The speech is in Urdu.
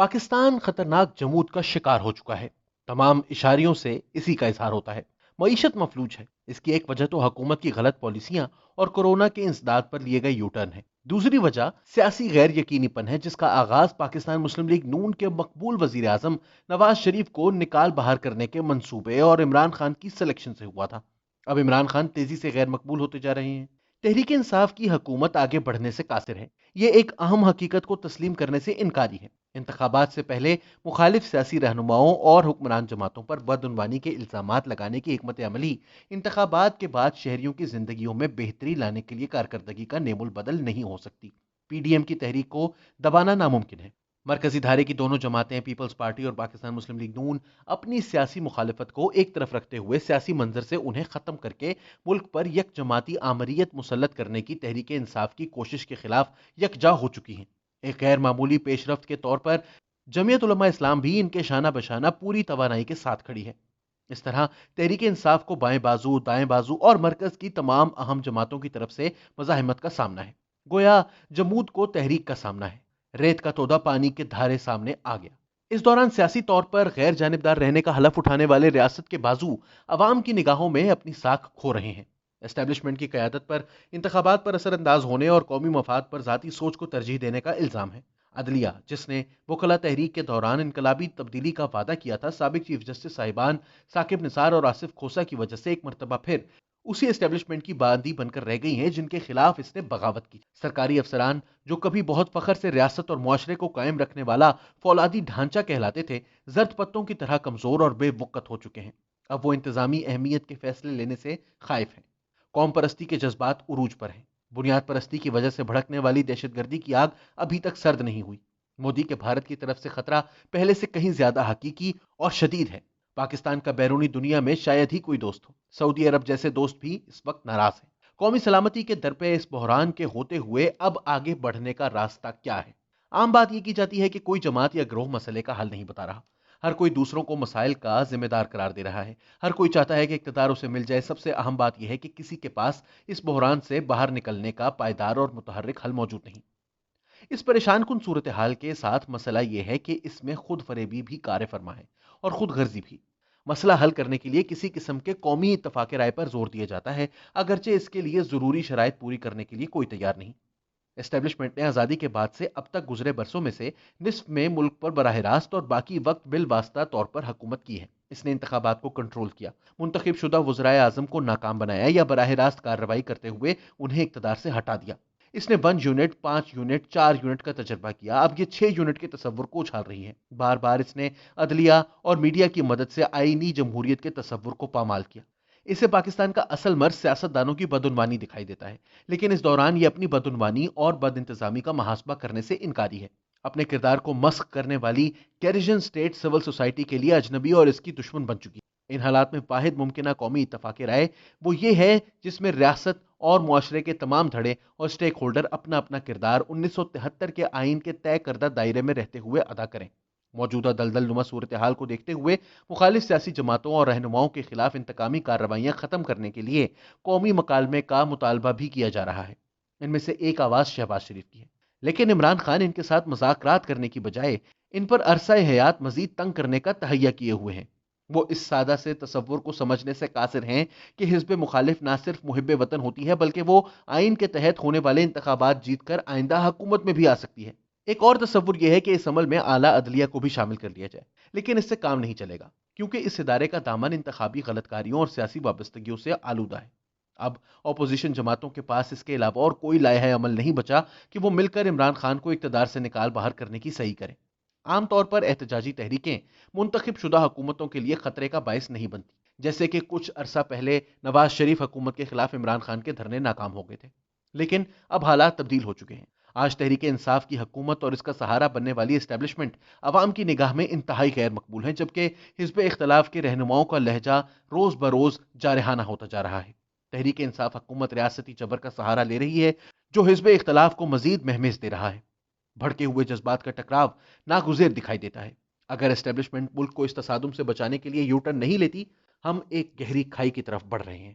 پاکستان خطرناک جمود کا شکار ہو چکا ہے۔ تمام اشاریوں سے اسی کا اظہار ہوتا ہے۔ معیشت مفلوج ہے۔ اس کی ایک وجہ تو حکومت کی غلط پالیسیاں اور کورونا کے انسداد پر لیے گئے یو ٹرن ہے۔ دوسری وجہ سیاسی غیر یقینی پن ہے، جس کا آغاز پاکستان مسلم لیگ نون کے مقبول وزیر اعظم نواز شریف کو نکال بحر کرنے کے منصوبے اور عمران خان کی سلیکشن سے ہوا تھا۔ اب عمران خان تیزی سے غیر مقبول ہوتے جا رہے ہیں۔ تحریک انصاف کی حکومت آگے بڑھنے سے قاصر ہے۔ یہ ایک اہم حقیقت کو تسلیم کرنے سے انکاری ہے۔ انتخابات سے پہلے مخالف سیاسی رہنماؤں اور حکمران جماعتوں پر بدعنوانی کے الزامات لگانے کی حکمت عملی انتخابات کے بعد شہریوں کی زندگیوں میں بہتری لانے کے لیے کارکردگی کا نعم البدل نہیں ہو سکتی۔ پی ڈی ایم کی تحریک کو دبانا ناممکن ہے۔ مرکزی دھارے کی دونوں جماعتیں پیپلز پارٹی اور پاکستان مسلم لیگ نون اپنی سیاسی مخالفت کو ایک طرف رکھتے ہوئے سیاسی منظر سے انہیں ختم کر کے ملک پر یک جماعتی آمریت مسلط کرنے کی تحریک انصاف کی کوشش کے خلاف یکجا ہو چکی ہیں۔ ایک غیر معمولی پیش رفت کے طور پر جمعیت علماء اسلام بھی ان کے شانہ بشانہ پوری توانائی کے ساتھ کھڑی ہے۔ اس طرح تحریک انصاف کو بائیں بازو، دائیں بازو اور مرکز کی تمام اہم جماعتوں کی طرف سے مزاحمت کا سامنا ہے۔ گویا جمود کو تحریک کا سامنا ہے۔ ریت کا تودہ پانی کے دھارے سامنے آ گیا۔ اس دوران سیاسی طور پر غیر جانبدار رہنے کا حلف اٹھانے والے ریاست کے بازو عوام کی نگاہوں میں اپنی ساکھ کھو رہے ہیں۔ اسٹیبلشمنٹ کی قیادت پر انتخابات پر اثر انداز ہونے اور قومی مفاد پر ذاتی سوچ کو ترجیح دینے کا الزام ہے۔ عدلیہ، جس نے وکلا تحریک کے دوران انقلابی تبدیلی کا وعدہ کیا تھا، سابق چیف جسٹس صاحبان ثاقب نثار اور آصف کھوسہ کی وجہ سے ایک مرتبہ پھر اسی اسٹیبلشمنٹ کی باندی بن کر رہ گئی ہیں جن کے خلاف اس نے بغاوت کی۔ سرکاری افسران جو کبھی بہت فخر سے ریاست اور معاشرے کو قائم رکھنے والا فولادی ڈھانچہ کہلاتے تھے، زرد پتوں کی طرح کمزور اور بے وقت ہو چکے ہیں۔ اب وہ انتظامی اہمیت کے فیصلے لینے سے خائف ہیں۔ قوم پرستی کے جذبات عروج پر ہیں۔ بنیاد پرستی کی وجہ سے بھڑکنے والی دہشت گردی کی آگ ابھی تک سرد نہیں ہوئی۔ مودی کے بھارت کی طرف سے خطرہ پہلے سے کہیں زیادہ حقیقی اور شدید ہے۔ پاکستان کا بیرونی دنیا میں شاید ہی کوئی دوست ہو۔ سعودی عرب جیسے دوست بھی اس وقت ناراض ہیں۔ قومی سلامتی کے در پہ اس بحران کے ہوتے ہوئے اب آگے بڑھنے کا راستہ کیا ہے؟ عام بات یہ کی جاتی ہے کہ کوئی جماعت یا گروہ مسئلے کا حل نہیں بتا رہا۔ ہر کوئی دوسروں کو مسائل کا ذمہ دار قرار دے رہا ہے۔ ہر کوئی چاہتا ہے کہ اقتدار اسے مل جائے۔ سب سے اہم بات یہ ہے کہ کسی کے پاس اس بحران سے باہر نکلنے کا پائیدار اور متحرک حل موجود نہیں۔ اس پریشان کن صورتحال کے ساتھ مسئلہ یہ ہے کہ اس میں خود فریبی بھی کار فرما ہے اور خود غرضی بھی۔ مسئلہ حل کرنے کے لیے کسی قسم کے قومی اتفاق رائے پر زور دیا جاتا ہے، اگرچہ اس کے لیے ضروری شرائط پوری کرنے کے لیے کوئی تیار نہیں۔ اسٹیبلشمنٹ نے آزادی کے بعد سے اب تک گزرے برسوں میں سے نصف میں ملک پر براہ راست اور باقی وقت بالواسطہ طور پر حکومت کی ہے۔ اس نے انتخابات کو کنٹرول کیا، منتخب شدہ وزرائے اعظم کو ناکام بنایا یا براہ راست کارروائی کرتے ہوئے انہیں اقتدار سے ہٹا دیا۔ اس نے 1 یونٹ، 5 یونٹ، 4 یونٹ کا تجربہ کیا، اب یہ 6 یونٹ کے تصور کو اچھال رہی ہے۔ بار بار اس نے عدلیہ اور میڈیا کی مدد سے آئینی جمہوریت کے تصور کو پامال کیا۔ اسے پاکستان کا اصل مرض سیاستدانوں کی بدعنوانی دکھائی دیتا ہے، لیکن اس دوران یہ اپنی بدعنوانی اور بد انتظامی کا محاسبہ کرنے سے انکاری ہے۔ اپنے کردار کو مسخ کرنے والی کیریجن سٹیٹ سول سوسائٹی کے لیے اجنبی اور اس کی دشمن بن چکی ہے۔ ان حالات میں واحد ممکنہ قومی اتفاق رائے وہ یہ ہے جس میں ریاست اور معاشرے کے تمام دھڑے اور سٹیک ہولڈر اپنا اپنا کردار 1973 کے آئین کے طے کردہ دائرے میں رہتے ہوئے ادا کریں۔ موجودہ دلدل نما صورتحال کو دیکھتے ہوئے مخالف سیاسی جماعتوں اور رہنماؤں کے خلاف انتقامی کارروائیاں ختم کرنے کے لیے قومی مکالمے کا مطالبہ بھی کیا جا رہا ہے۔ ان میں سے ایک آواز شہباز شریف کی ہے، لیکن عمران خان ان کے ساتھ مذاکرات کرنے کی بجائے ان پر عرصہ حیات مزید تنگ کرنے کا تہیہ کیے ہوئے ہیں۔ وہ اس سادہ سے تصور کو سمجھنے سے قاصر ہیں کہ حزب مخالف نہ صرف محب وطن ہوتی ہے بلکہ وہ آئین کے تحت ہونے والے انتخابات جیت کر آئندہ حکومت میں بھی آ سکتی ہے۔ ایک اور تصور یہ ہے کہ اس عمل میں اعلیٰ عدلیہ کو بھی شامل کر لیا جائے، لیکن اس سے کام نہیں چلے گا کیونکہ اس ادارے کا دامن انتخابی غلط کاریوں اور سیاسی وابستگیوں سے آلودہ ہے۔ اب اپوزیشن جماعتوں کے پاس اس کے علاوہ اور کوئی لائحہ عمل نہیں بچا کہ وہ مل کر عمران خان کو اقتدار سے نکال باہر کرنے کی صحیح کریں۔ عام طور پر احتجاجی تحریکیں منتخب شدہ حکومتوں کے لیے خطرے کا باعث نہیں بنتی، جیسے کہ کچھ عرصہ پہلے نواز شریف حکومت کے خلاف عمران خان کے دھرنے ناکام ہو گئے تھے۔ لیکن اب حالات تبدیل ہو چکے ہیں۔ آج تحریک انصاف کی حکومت اور اس کا سہارا بننے والی اسٹیبلشمنٹ عوام کی نگاہ میں انتہائی غیر مقبول ہیں، جبکہ حزب اختلاف کے رہنماؤں کا لہجہ روز بروز جارحانہ ہوتا جا رہا ہے۔ تحریک انصاف حکومت ریاستی جبر کا سہارا لے رہی ہے جو حزب اختلاف کو مزید مہمیز دے رہا ہے۔ بھڑکے ہوئے جذبات کا ٹکراؤ ناگزیر دکھائی دیتا ہے۔ اگر اسٹیبلشمنٹ ملک کو اس تصادم سے بچانے کے لیے یو ٹرن نہیں لیتی، ہم ایک گہری کھائی کی طرف بڑھ رہے ہیں۔